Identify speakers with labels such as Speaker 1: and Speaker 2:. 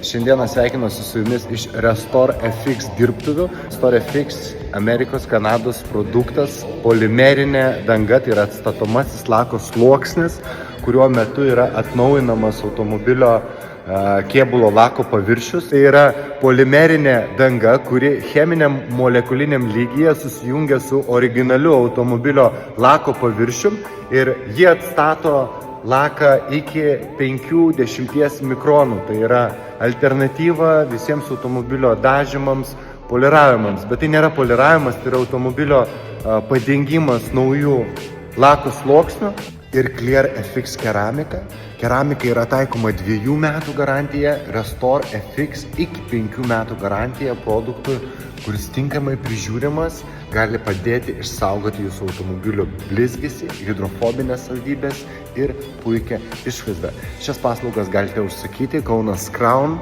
Speaker 1: Šiandieną sveikinuosi su jumis iš Restore FX dirbtuvių. Restore FX Amerikos, Kanados produktas, polimerinė danga, tai yra atstatomasis lako sluoksnis, kuriuo metu yra atnaujinamas automobilio kėbulo lako paviršius. Tai yra polimerinė danga, kuri cheminiam molekuliniam lygyje susijungia su originaliu automobilio lako paviršium ir jie atstato laką iki 50 mikronų. Tai yra alternatyva visiems automobilio dažymams, poliravimams. Bet tai nėra poliravimas, tai yra automobilio padengimas naujų lako sluoksnių. Ir Clear FX keramika. Keramika yra taikoma 2 metų garantija, Restore FX iki 5 metų garantija produktui, kuris tinkamai prižiūrimas, gali padėti išsaugoti jūsų automobilio blizgesį, hidrofobinės savybės ir puikią išvaizdą. Šias paslaugas galite užsakyti Kaunas Crown